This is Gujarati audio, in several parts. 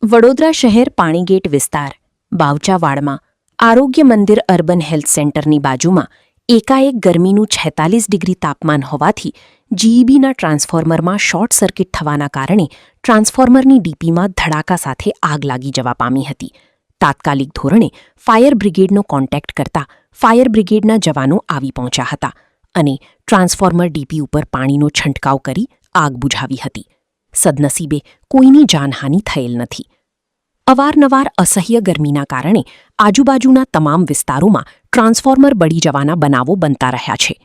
વડોદરા શહેર પાણીગેટ વિસ્તાર બાવચાવાડમાં આરોગ્ય મંદિર અર્બન હેલ્થ સેન્ટરની બાજુમાં એકાએક ગરમીનું 46 ડિગ્રી તાપમાન હોવાથી જીઈબીના ટ્રાન્સફોર્મરમાં શોર્ટ સર્કિટ થવાના કારણે ટ્રાન્સફોર્મરની ડીપીમાં ધડાકા સાથે આગ લાગી જવા પામી હતી. તાત્કાલિક ધોરણે ફાયર બ્રિગેડનો કોન્ટેક્ટ કરતા ફાયર બ્રિગેડના જવાનો આવી પહોંચ્યા હતા અને ટ્રાન્સફોર્મર ડીપી ઉપર પાણીનો છંટકાવ કરી આગ બુઝાવી હતી. સદનસીબે કોઈની જાનહાનિ થયેલ નથી. અવારનવાર અસહ્ય ગરમીના કારણે આજુબાજુના તમામ વિસ્તારોમાં ટ્રાન્સફોર્મર બળી જવાના બનાવો બનતા રહ્યા છે.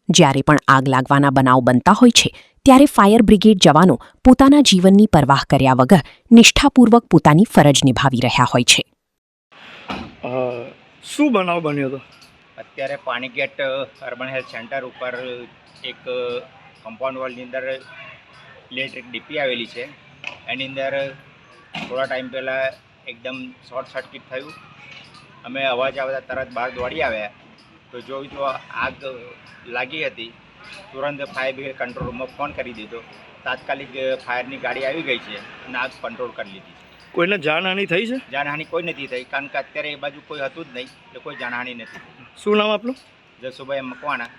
જ્યારે પણ આગ લાગવાના બનાવ બનતા હોય છે ત્યારે ફાયર બ્રિગેડ જવાનો પોતાના જીવનની પરવાહ કર્યા વગર નિષ્ઠાપૂર્વક પોતાની ફરજ નિભાવી રહ્યા હોય છે. શું બનાવ બન્યો હતો? અત્યારે પાણીગેટ અર્બન હેલ્થ સેન્ટર ઉપર એક કમ્પાઉન્ડ વોલની અંદર ઇલેક્ટ્રિક ડીપી આવેલી છે. એની અંદર થોડા ટાઈમ પહેલાં એકદમ શોર્ટ સર્કિટ થયું. અમે અવાજ આવતા તરત બહાર દોડી આવ્યા તો જોયું તો આગ લાગી હતી. તુરંત ફાયર બ્રિગેડ કંટ્રોલ રૂમમાં ફોન કરી દીધો. તાત્કાલિક ફાયરની ગાડી આવી ગઈ છે અને આગ કંટ્રોલ કરી લીધી છે. કોઈને જાનહાનિ થઈ છે? જાનહાનિ કોઈ નથી થઈ, કારણ કે અત્યારે એ બાજુ કોઈ હતું જ નહીં એટલે કોઈ જાનહાનિ નથી. શું નામ આપનું? જસુભાઈ મકવાણા,